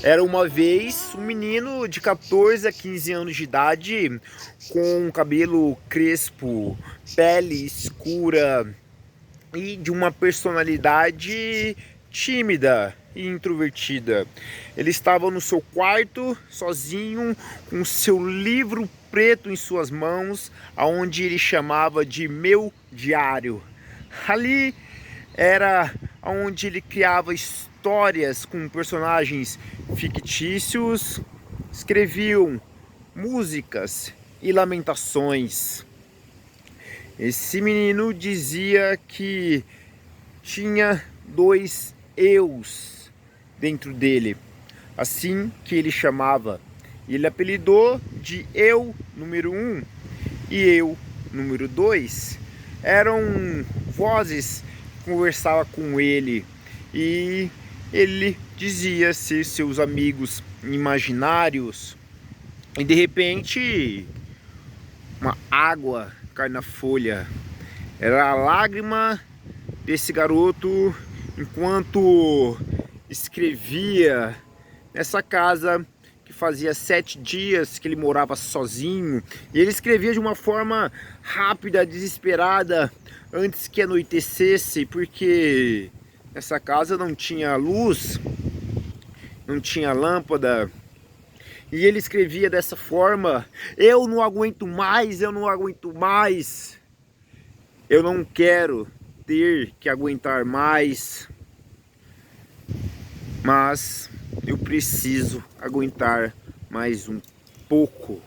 Era uma vez um menino de 14 a 15 anos de idade, com cabelo crespo, pele escura e de uma personalidade tímida e introvertida. Ele estava no seu quarto, sozinho, com seu livro preto em suas mãos, aonde ele chamava de Meu Diário. Ali era onde ele criava histórias com personagens fictícios, escreviam músicas e lamentações. Esse menino dizia que tinha dois eus dentro dele, assim que ele chamava. Ele apelidou de eu número 1 e eu número 2. Eram vozes que conversavam com ele e ele dizia ser seus amigos imaginários. E de repente, uma água cai na folha. Era a lágrima desse garoto enquanto escrevia nessa casa que fazia 7 dias que ele morava sozinho. E ele escrevia de uma forma rápida, desesperada, antes que anoitecesse, porque nessa casa não tinha luz, não tinha lâmpada. E ele escrevia dessa forma: eu não aguento mais, eu não aguento mais. Eu não quero ter que aguentar mais, mas eu preciso aguentar mais um pouco.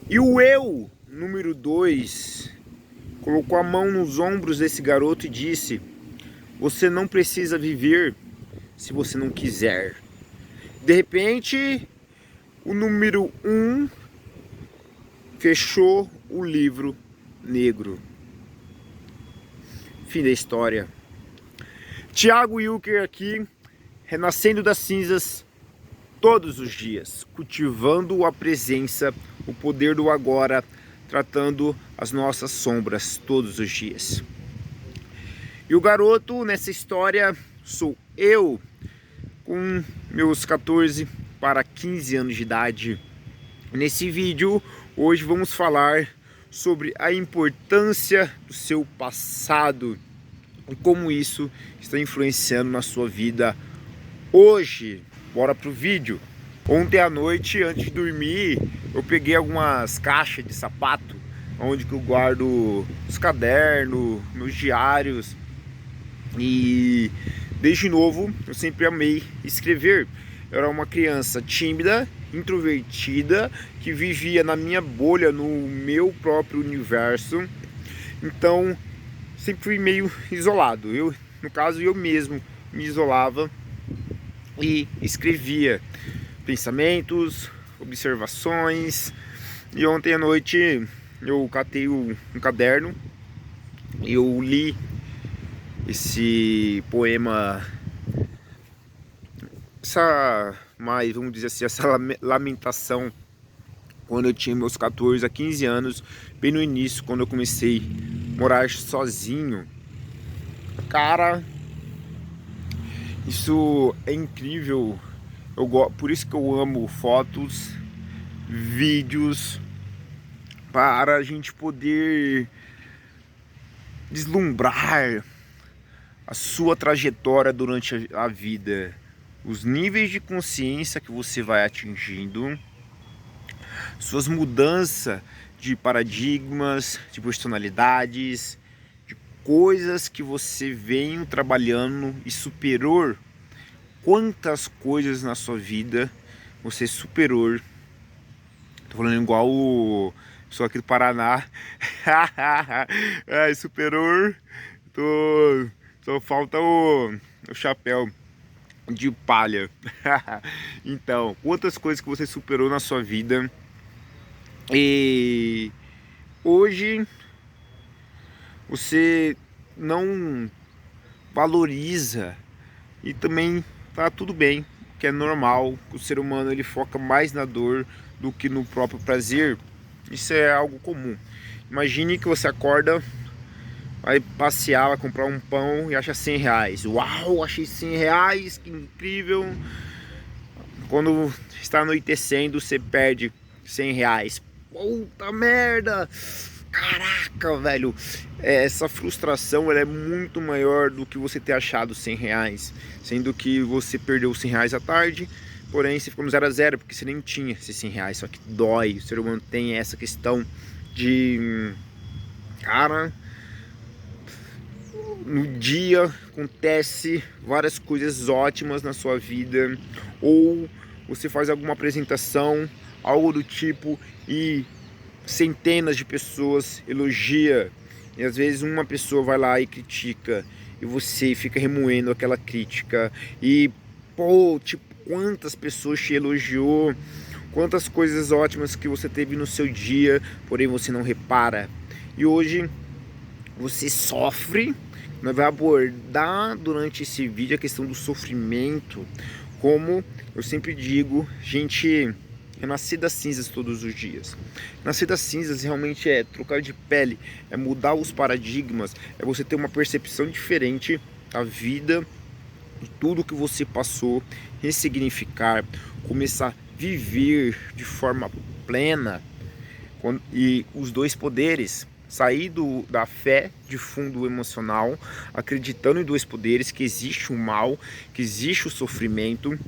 E o eu, número 2, colocou a mão nos ombros desse garoto e disse: você não precisa viver se você não quiser. De repente, o número 1 fechou o livro negro. Fim da história. Thiago Wilker aqui, renascendo das cinzas todos os dias, cultivando a presença, o poder do agora, tratando as nossas sombras todos os dias. E o garoto nessa história sou eu, com meus 14 para 15 anos de idade. Nesse vídeo, hoje vamos falar sobre a importância do seu passado e como isso está influenciando na sua vida hoje. Bora pro vídeo. Ontem à noite, antes de dormir, eu peguei algumas caixas de sapato, onde que eu guardo os cadernos, meus diários. E desde novo eu sempre amei escrever. Eu era uma criança tímida, introvertida, que vivia na minha bolha, no meu próprio universo. Então sempre fui meio isolado. No caso, eu mesmo me isolava e escrevia pensamentos, observações. E ontem à noite eu catei um caderno e eu li esse poema, vamos dizer assim, essa lamentação, quando eu tinha meus 14 a 15 anos, bem no início, quando eu comecei a morar sozinho. Cara, isso é incrível. Por isso que eu amo fotos, vídeos, para a gente poder deslumbrar a sua trajetória durante a vida, os níveis de consciência que você vai atingindo, suas mudanças de paradigmas, de personalidades, de coisas que você vem trabalhando e superou. Quantas coisas na sua vida você superou. Tô falando igual o pessoal aqui do Paraná. Ai, superou. Só falta o chapéu de palha. Então, quantas coisas que você superou na sua vida. E hoje você não valoriza. E também tá tudo bem, que é normal. O ser humano ele foca mais na dor do que no próprio prazer. Isso é algo comum. Imagine que você acorda, vai passear, vai comprar um pão e acha 100 reais. Uau, achei 100 reais, que incrível. Quando está anoitecendo, você perde R$100. Puta merda! Caraca, velho! Essa frustração ela é muito maior do que você ter achado R$100. Sendo que você perdeu os R$100 à tarde, porém você ficou no 0 a 0 porque você nem tinha esses R$100. Só que dói, o ser humano tem essa questão de... Cara, no dia acontece várias coisas ótimas na sua vida, ou você faz alguma apresentação, algo do tipo, e centenas de pessoas elogia, e às vezes uma pessoa vai lá e critica, e você fica remoendo aquela crítica, e pô, tipo, quantas pessoas te elogiou, quantas coisas ótimas que você teve no seu dia, porém você não repara, e hoje você sofre. Nós vamos abordar durante esse vídeo a questão do sofrimento. Como eu sempre digo, gente, renascer das cinzas todos os dias. Nascer das cinzas realmente é trocar de pele, é mudar os paradigmas, é você ter uma percepção diferente da vida, de tudo que você passou, ressignificar, começar a viver de forma plena. E os dois poderes, sair da fé de fundo emocional, acreditando em dois poderes, que existe o mal, que existe o sofrimento,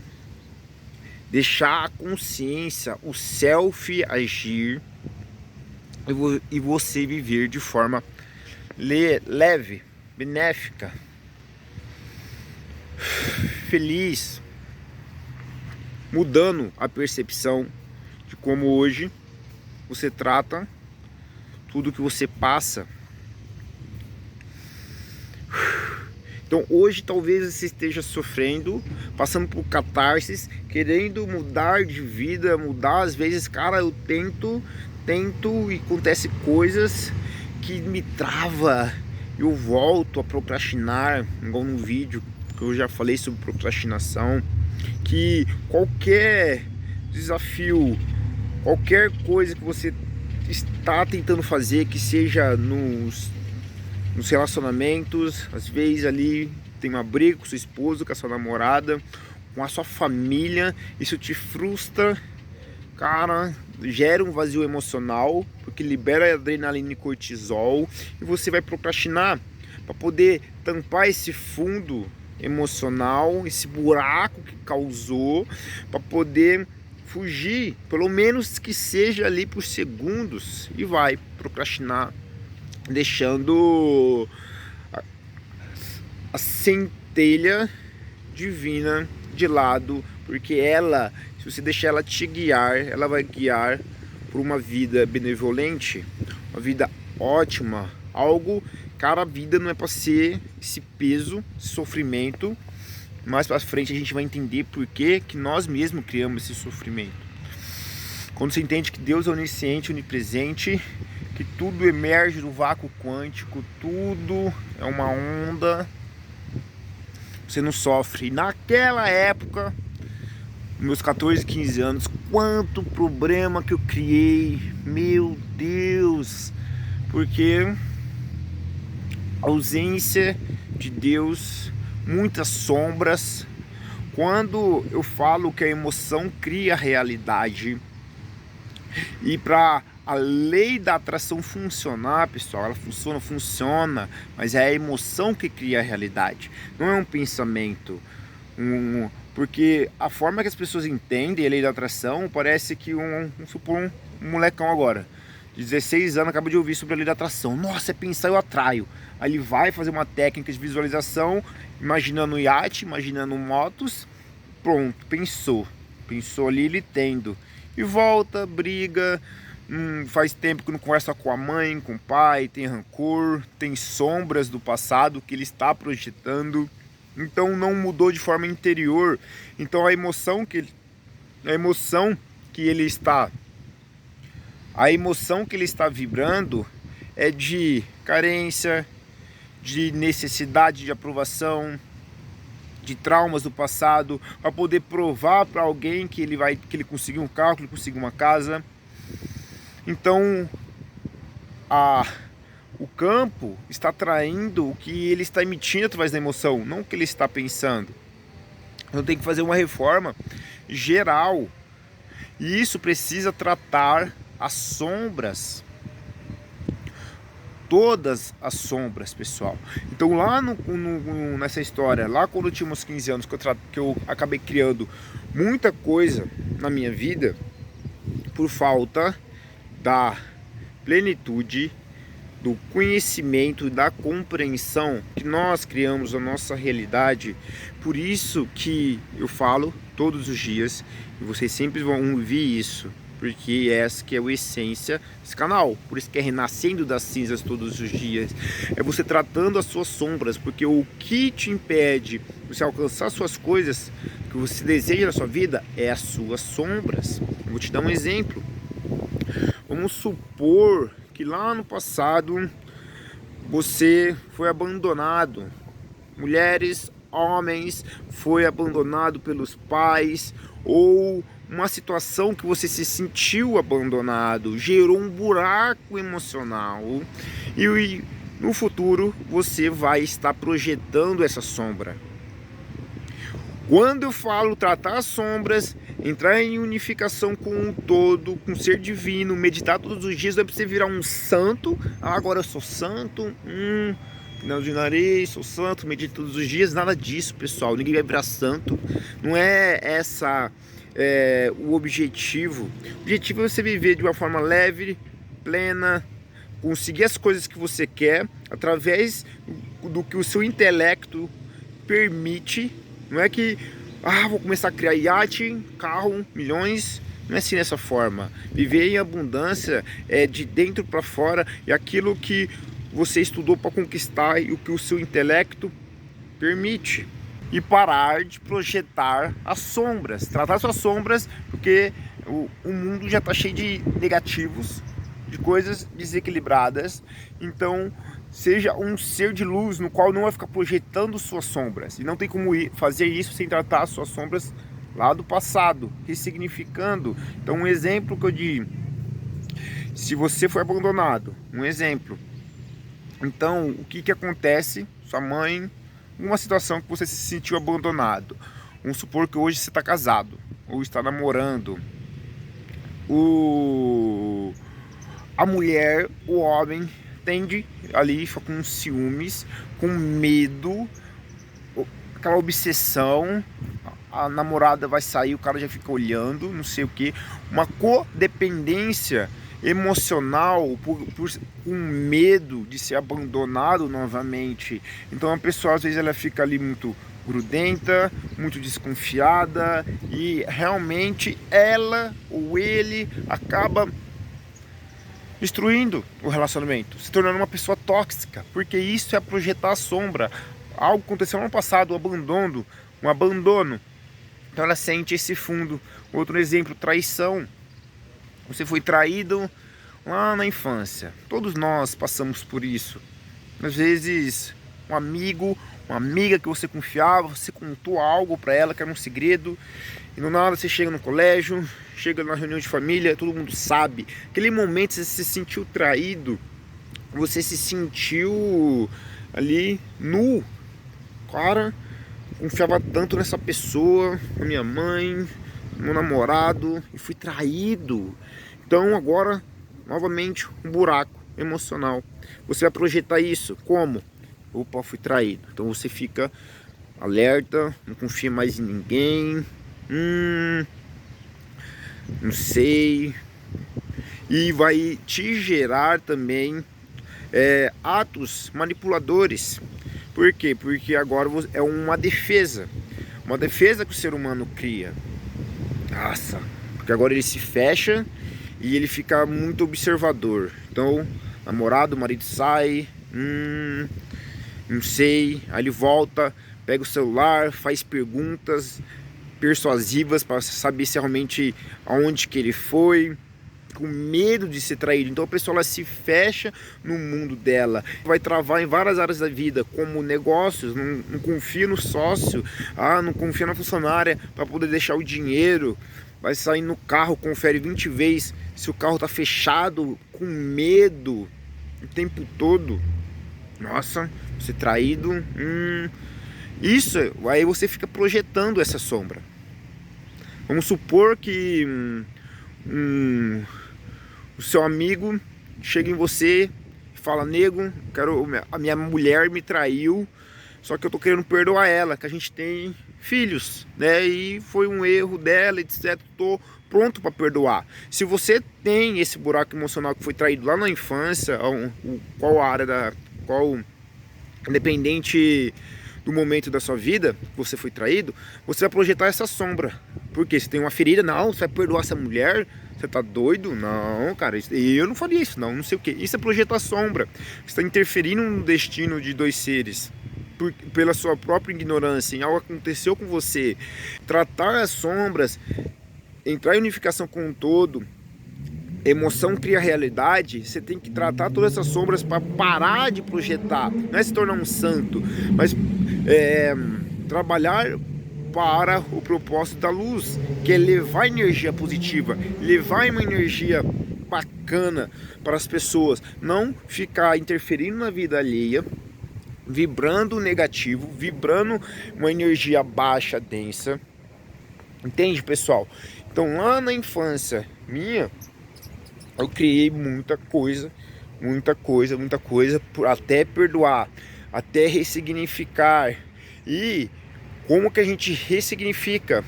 deixar a consciência, o self agir, e você viver de forma leve, benéfica, feliz, mudando a percepção de como hoje você trata tudo que você passa. Então hoje talvez você esteja sofrendo, passando por catarses, querendo mudar de vida, mudar. Às vezes, cara, eu tento e acontece coisas que me trava, eu volto a procrastinar, igual no vídeo que eu já falei sobre procrastinação, que qualquer desafio, qualquer coisa que você está tentando fazer, que seja nos relacionamentos, às vezes ali tem uma briga com sua esposa, com a sua namorada, com a sua família, isso te frustra, cara, gera um vazio emocional, porque libera adrenalina e cortisol, e você vai procrastinar para poder tampar esse fundo emocional, esse buraco que causou, para poder fugir, pelo menos que seja ali por segundos, e vai procrastinar, deixando a centelha divina de lado, porque ela, se você deixar ela te guiar, ela vai guiar por uma vida benevolente, uma vida ótima, algo, cara, a vida não é para ser esse peso, esse sofrimento. Mais para frente a gente vai entender por que nós mesmos criamos esse sofrimento. Quando você entende que Deus é onisciente, onipresente, que tudo emerge do vácuo quântico, tudo é uma onda, você não sofre. E naquela época, meus 14, 15 anos, quanto problema que eu criei, meu Deus, porque a ausência de Deus, muitas sombras. Quando eu falo que a emoção cria a realidade, e para a lei da atração funcionar, pessoal, ela funciona, mas é a emoção que cria a realidade, não é um pensamento. Porque a forma que as pessoas entendem a lei da atração parece que vamos supor um molecão agora, de 16 anos, acaba de ouvir sobre a lei da atração. Nossa, é pensar, eu atraio. Aí ele vai fazer uma técnica de visualização, imaginando um iate, imaginando motos, pronto, pensou ali, ele tendo, e volta, briga, faz tempo que não conversa com a mãe, com o pai, tem rancor, tem sombras do passado que ele está projetando, então não mudou de forma interior. Então a emoção que ele está vibrando é de carência, de necessidade de aprovação, de traumas do passado, para poder provar para alguém que ele conseguiu um carro, que ele conseguiu uma casa. Então o campo está traindo o que ele está emitindo através da emoção, não o que ele está pensando. Então tem que fazer uma reforma geral. E isso precisa tratar as sombras. Todas as sombras, pessoal. Então lá nessa história, lá quando eu tinha uns 15 anos, que eu acabei criando muita coisa na minha vida, por falta da plenitude, do conhecimento, da compreensão que nós criamos a nossa realidade. Por isso que eu falo todos os dias, e vocês sempre vão ouvir isso, porque essa que é a essência desse canal. Por isso que é renascendo das cinzas todos os dias. É você tratando as suas sombras, porque o que te impede você alcançar suas coisas que você deseja na sua vida é as suas sombras. Eu vou te dar um exemplo. Vamos supor que lá no passado você foi abandonado. Mulheres, homens, foi abandonado pelos pais, ou uma situação que você se sentiu abandonado, gerou um buraco emocional, e no futuro você vai estar projetando essa sombra. Quando eu falo tratar as sombras, entrar em unificação com o todo, com o ser divino, meditar todos os dias, não é pra você virar um santo. Agora eu sou santo, final de nariz, sou santo, medito todos os dias. Nada disso, pessoal. Ninguém vai virar santo. Não é essa o objetivo. O objetivo é você viver de uma forma leve, plena, conseguir as coisas que você quer através do que o seu intelecto permite. Não é que vou começar a criar iate, carro, milhões. Não é assim dessa forma. Viver em abundância é de dentro para fora, e aquilo que você estudou para conquistar e o que o seu intelecto permite. E parar de projetar as sombras, tratar suas sombras, porque o mundo já está cheio de negativos, de coisas desequilibradas. Então seja um ser de luz no qual não vai ficar projetando suas sombras. E não tem como fazer isso sem tratar as suas sombras lá do passado, ressignificando. Então um exemplo que eu digo, se você foi abandonado, um exemplo, então o que acontece? Sua mãe, uma situação que você se sentiu abandonado. Vamos supor que hoje você está casado ou está namorando. A mulher, o homem, tende ali, fica com ciúmes, com medo, aquela obsessão. A namorada vai sair, o cara já fica olhando, não sei o que. Uma codependência emocional, com medo de ser abandonado novamente. Então a pessoa às vezes ela fica ali muito grudenta, muito desconfiada, e realmente ela ou ele acaba destruindo o relacionamento, se tornando uma pessoa tóxica, porque isso é projetar a sombra. Algo aconteceu no passado, um abandono, então ela sente esse fundo. Outro exemplo, traição. Você foi traído lá na infância. Todos nós passamos por isso. Às vezes, um amigo, uma amiga que você confiava, você contou algo para ela que era um segredo, e do nada você chega no colégio, chega na reunião de família, todo mundo sabe. Aquele momento você se sentiu traído, você se sentiu ali nu. Cara, confiava tanto nessa pessoa, na minha mãe, no meu namorado, e fui traído. Então agora, novamente, um buraco emocional. Você vai projetar isso como? Opa, fui traído. Então você fica alerta, não confia mais em ninguém. Não sei. E vai te gerar também atos manipuladores. Por quê? Porque agora é uma defesa. Uma defesa que o ser humano cria. Nossa, porque agora ele se fecha e ele fica muito observador. Então, namorado, marido sai, não sei, aí ele volta, pega o celular, faz perguntas persuasivas para saber se realmente aonde que ele foi, com medo de ser traído. Então a pessoa ela se fecha no mundo dela, vai travar em várias áreas da vida, como negócios, não confia no sócio, não confia na funcionária para poder deixar o dinheiro, vai sair no carro, confere 20 vezes se o carro está fechado, com medo o tempo todo. Nossa, ser traído, isso, aí você fica projetando essa sombra. Vamos supor que o seu amigo chega em você e fala: nego, a minha mulher me traiu, só que eu tô querendo perdoar ela, que a gente tem filhos, né? E foi um erro dela, etc. Tô pronto para perdoar. Se você tem esse buraco emocional que foi traído lá na infância, qual área independente do momento da sua vida que você foi traído, você vai projetar essa sombra. Porque você tem uma ferida, não, você vai perdoar essa mulher? Você tá doido? Não, cara, eu não faria isso, não sei o que. Isso é projetar sombra. Você está interferindo no destino de dois seres. Pela sua própria ignorância em algo aconteceu com você. Tratar as sombras, entrar em unificação com o todo, emoção cria realidade. Você tem que tratar todas essas sombras para parar de projetar. Não é se tornar um santo, mas trabalhar para o propósito da luz, que é levar energia positiva, levar uma energia bacana para as pessoas, não ficar interferindo na vida alheia, vibrando negativo, vibrando uma energia baixa, densa. Entende, pessoal? Então lá na infância minha, eu criei muita coisa, até perdoar, até ressignificar. E como que a gente ressignifica?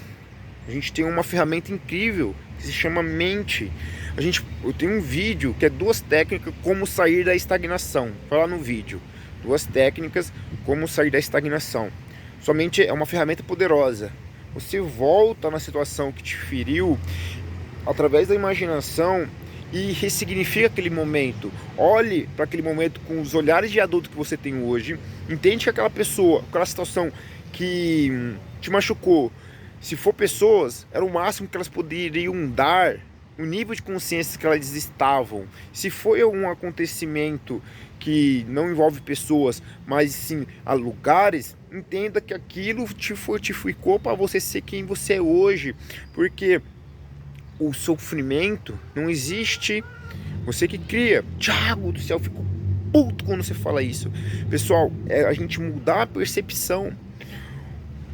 A gente tem uma ferramenta incrível que se chama mente. Eu tenho um vídeo que é 2 técnicas como sair da estagnação. Vai lá no vídeo. 2 técnicas como sair da estagnação. Sua mente é uma ferramenta poderosa. Você volta na situação que te feriu através da imaginação e ressignifica aquele momento. Olhe para aquele momento com os olhares de adulto que você tem hoje. Entende que aquela pessoa, aquela situação que te machucou, se for pessoas, era o máximo que elas poderiam dar, o nível de consciência que elas estavam. Se foi algum acontecimento que não envolve pessoas, mas sim a lugares, entenda que aquilo te fortificou para você ser quem você é hoje, porque o sofrimento não existe, você que cria. Thiago do céu, eu fico puto quando você fala isso. Pessoal, é a gente mudar a percepção.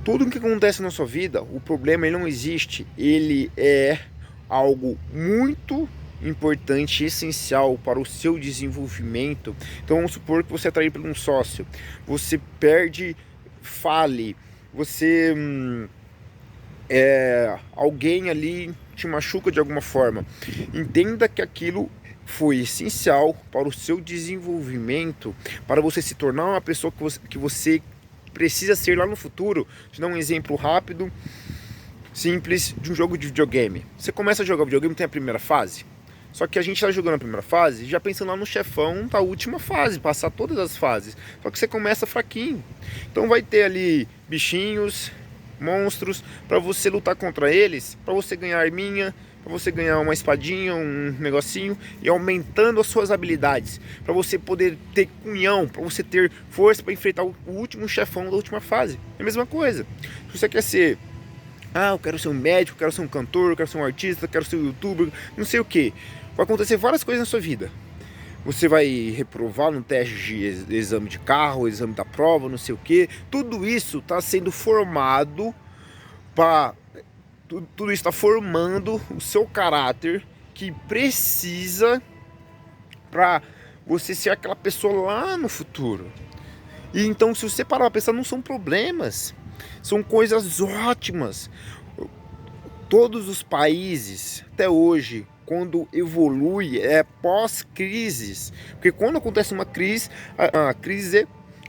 Tudo o que acontece na sua vida, o problema ele não existe, ele é algo muito importante, essencial para o seu desenvolvimento. Então vamos supor que você é traído por um sócio, você perde, fale, você alguém ali te machuca de alguma forma. Entenda que aquilo foi essencial para o seu desenvolvimento, para você se tornar uma pessoa que você precisa ser lá no futuro. Vou te dar um exemplo rápido, simples, de um jogo de videogame. Você começa a jogar videogame, tem a primeira fase. Só que a gente está jogando a primeira fase já pensando lá no chefão da última fase, passar todas as fases. Só que você começa fraquinho. Então vai ter ali bichinhos, monstros, para você lutar contra eles, para você ganhar arminha, para você ganhar uma espadinha, um negocinho, e aumentando as suas habilidades, para você poder ter cunhão, para você ter força para enfrentar o último chefão da última fase. É a mesma coisa. Se você quer ser, eu quero ser um médico, eu quero ser um cantor, eu quero ser um artista, eu quero ser um youtuber, não sei o que. Vai acontecer várias coisas na sua vida. Você vai reprovar no teste de exame de carro, exame da prova, não sei o que. Tudo isso está sendo formado para... Tudo isso está formando o seu caráter que precisa para você ser aquela pessoa lá no futuro. E então, se você parar para pensar, não são problemas, são coisas ótimas. Todos os países, até hoje, quando evolui, é pós-crises. Porque quando acontece uma crise,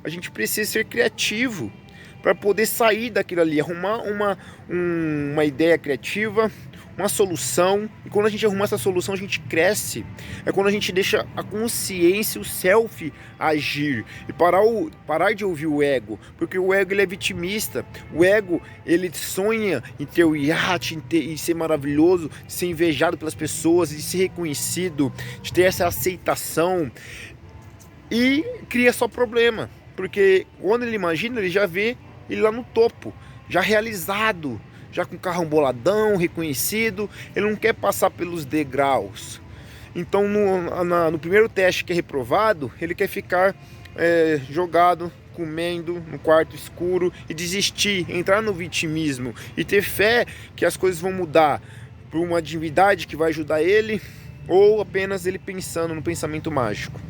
a gente precisa ser criativo para poder sair daquilo ali, arrumar uma ideia criativa, uma solução. E quando a gente arruma essa solução, a gente cresce. É quando a gente deixa a consciência, o self agir e parar de ouvir o ego, porque o ego ele é vitimista. O ego ele sonha em ter o iate, em ser maravilhoso, de ser invejado pelas pessoas, de ser reconhecido, de ter essa aceitação, e cria só problema, porque quando ele imagina, ele já vê ele lá no topo, já realizado, já com carro boladão, reconhecido. Ele não quer passar pelos degraus. Então no primeiro teste que é reprovado, ele quer ficar jogado comendo no quarto escuro e desistir, entrar no vitimismo e ter fé que as coisas vão mudar por uma divindade que vai ajudar ele, ou apenas ele pensando no pensamento mágico.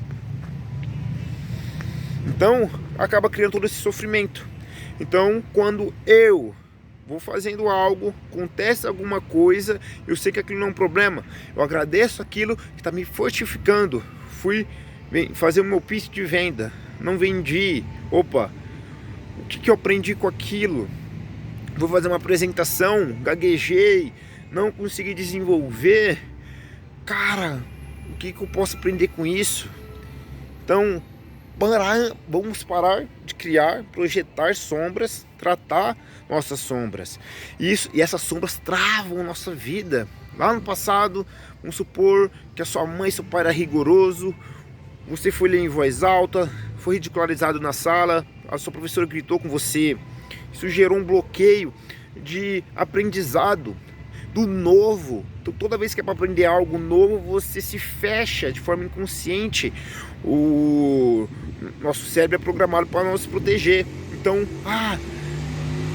Então acaba criando todo esse sofrimento. Então quando eu vou fazendo algo, acontece alguma coisa, eu sei que aquilo não é um problema, eu agradeço aquilo que está me fortificando. Fui fazer o meu pitch de venda, não vendi, opa, o que eu aprendi com aquilo? Vou fazer uma apresentação, gaguejei, não consegui desenvolver, cara, o que eu posso aprender com isso? Então vamos parar de criar, projetar sombras, tratar nossas sombras. E essas sombras travam nossa vida. Lá no passado, vamos supor que a sua mãe e seu pai era rigoroso, você foi ler em voz alta, foi ridicularizado na sala, a sua professora gritou com você. Isso gerou um bloqueio de aprendizado do novo. Então, toda vez que é para aprender algo novo, você se fecha de forma inconsciente. O nosso cérebro é programado para nos proteger. Então,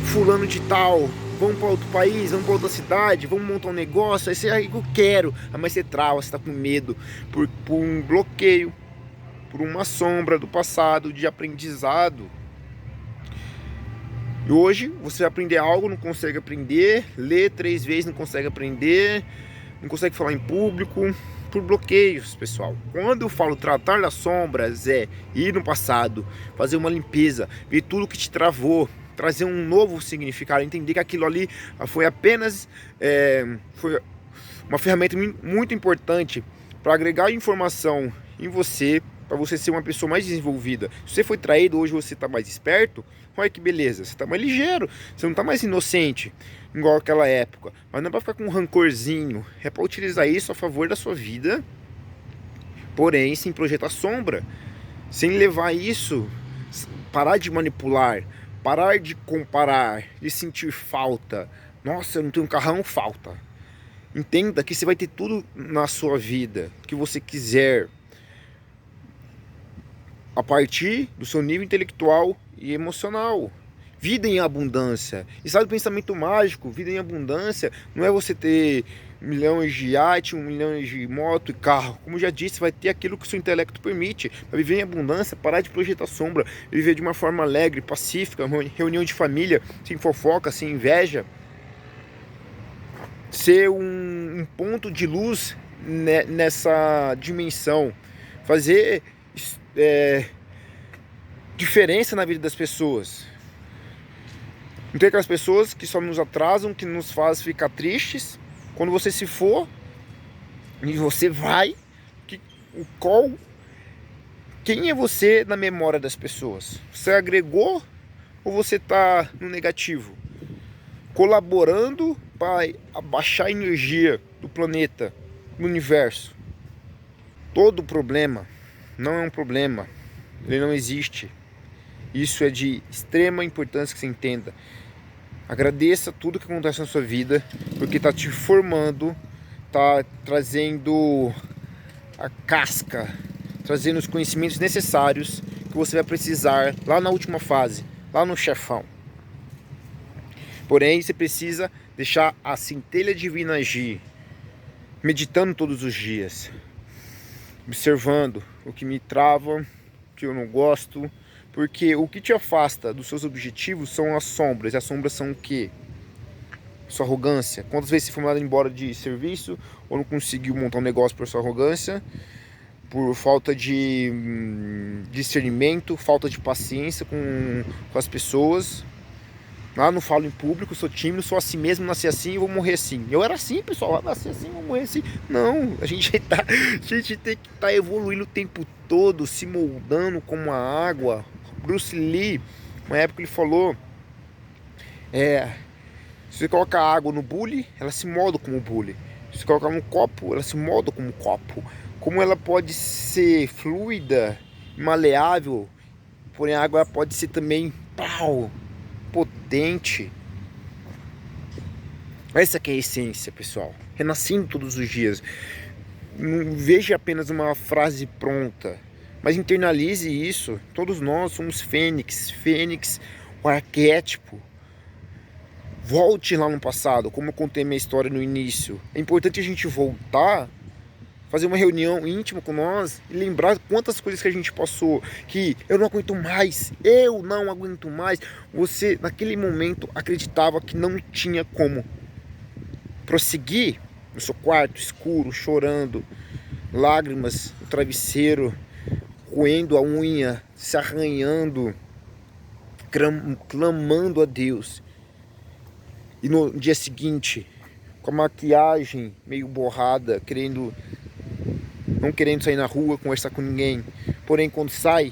fulano de tal, vamos para outro país, vamos para outra cidade, vamos montar um negócio, aí você, eu quero, mas você trava, você está com medo por um bloqueio, por uma sombra do passado, de aprendizado. E hoje você vai aprender algo, não consegue aprender, lê 3 vezes, não consegue aprender, não consegue falar em público, por bloqueios, pessoal. Quando eu falo tratar das sombras, é ir no passado, fazer uma limpeza, ver tudo que te travou, trazer um novo significado, entender que aquilo ali foi apenas foi uma ferramenta muito importante para agregar informação em você, para você ser uma pessoa mais desenvolvida. Se você foi traído, hoje você está mais esperto, olha que beleza, você está mais ligeiro, você não está mais inocente, igual aquela época. Mas não é para ficar com um rancorzinho, é para utilizar isso a favor da sua vida, porém sem projetar sombra, sem levar isso, parar de manipular, parar de comparar, de sentir falta. Nossa, eu não tenho um carrão, falta. Entenda que você vai ter tudo na sua vida que você quiser, a partir do seu nível intelectual e emocional. Vida em abundância. E sabe o pensamento mágico? Vida em abundância não é você ter milhões de iate, 1 milhão de moto e carro. Como eu já disse, vai ter aquilo que o seu intelecto permite. Vai viver em abundância, parar de projetar sombra, viver de uma forma alegre, pacífica, reunião de família, sem fofoca, sem inveja. Ser um ponto de luz nessa dimensão. Fazer diferença na vida das pessoas. Não tem aquelas pessoas que só nos atrasam, que nos fazem ficar tristes. Quando você se for e você vai, quem é você na memória das pessoas? Você agregou ou você está no negativo? Colaborando para abaixar a energia do planeta, do universo. Todo problema não é um problema, ele não existe. Isso é de extrema importância que você entenda. Agradeça tudo que acontece na sua vida, porque está te formando, está trazendo a casca, trazendo os conhecimentos necessários que você vai precisar lá na última fase, lá no chefão. Porém, você precisa deixar a centelha divina agir, meditando todos os dias, observando o que me trava, o que eu não gosto, porque o que te afasta dos seus objetivos são as sombras. E as sombras são o quê? Sua arrogância. Quantas vezes você foi mandado embora de serviço ou não conseguiu montar um negócio por sua arrogância, por falta de discernimento, falta de paciência com as pessoas. Não falo em público, sou tímido, sou assim mesmo, nasci assim e vou morrer assim. Eu era assim, pessoal, nasci assim, vou morrer assim. Não, a gente tem que estar evoluindo o tempo todo, se moldando como a água. Bruce Lee, uma época ele falou, se você coloca água no bule, ela se molda como bule. Se você colocar no copo, ela se molda como copo. Como ela pode ser fluida, maleável, porém a água pode ser também potente. Essa que é a essência, pessoal. Renascendo todos os dias. Não veja apenas uma frase pronta. Mas internalize isso. Todos nós somos fênix. Fênix, o arquétipo. Volte lá no passado, como eu contei minha história no início. É importante a gente voltar, fazer uma reunião íntima com nós e lembrar quantas coisas que a gente passou, que eu não aguento mais, eu não aguento mais. Você, naquele momento, acreditava que não tinha como prosseguir no seu quarto escuro, chorando, lágrimas no travesseiro, roendo a unha, se arranhando, clamando a Deus. E no dia seguinte, com a maquiagem meio borrada, não querendo sair na rua, conversar com ninguém. Porém, quando sai,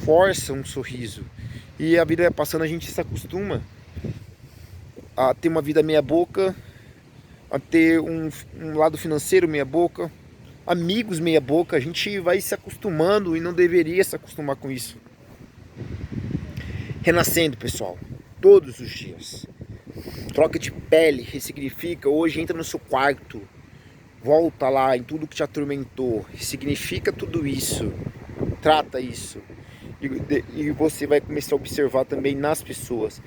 força um sorriso. E a vida vai passando, a gente se acostuma a ter uma vida meia boca, a ter um lado financeiro meia boca, amigos meia boca. A gente vai se acostumando e não deveria se acostumar com isso. Renascendo, pessoal, todos os dias. Troca de pele, ressignifica. Hoje entra no seu quarto, volta lá em tudo que te atormentou, ressignifica tudo isso, trata isso. E você vai começar a observar também nas pessoas.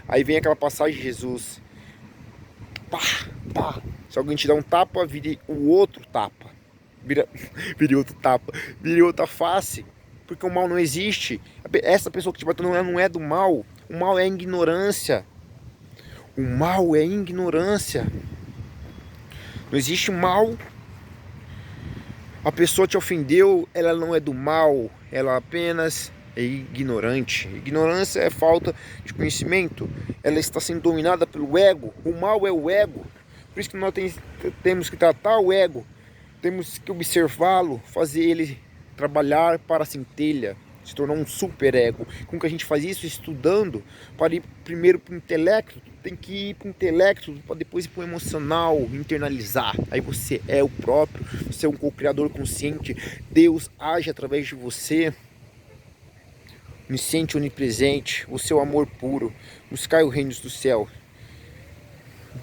Aí vem aquela passagem de Jesus. Pá, pá. Se alguém te dá um tapa, vire o outro tapa. Vire outro tapa. Vire outra face. Porque o mal não existe. Essa pessoa que te bateu não é do mal. O mal é a ignorância. O mal é ignorância. Não existe mal. A pessoa te ofendeu, ela não é do mal, ela apenas é ignorante. Ignorância é falta de conhecimento. Ela está sendo dominada pelo ego. O mal é o ego. Por isso que nós temos que tratar o ego. Temos que observá-lo, fazer ele trabalhar para a centelha, se tornar um super ego. Como que a gente faz isso? Estudando, para ir primeiro para o intelecto. Tem que ir para o intelecto, para depois ir para o emocional, internalizar. Aí você é o próprio, você é um co-criador consciente. Deus age através de você. Onisciente, onipresente, o seu amor puro. Buscai o reino do céu.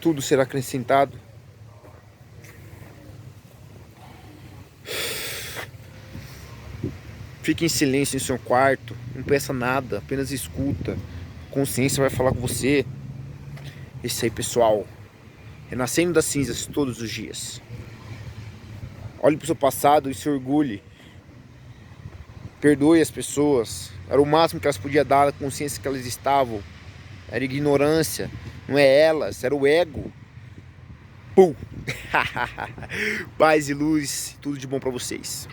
Tudo será acrescentado. Fique em silêncio em seu quarto, não peça nada, apenas escuta. A consciência vai falar com você. Esse aí, pessoal, renascendo das cinzas todos os dias. Olhe para o seu passado e se orgulhe. Perdoe as pessoas. Era o máximo que elas podiam dar, a consciência que elas estavam. Era ignorância, não é elas, era o ego. Pum! Paz e luz, tudo de bom para vocês.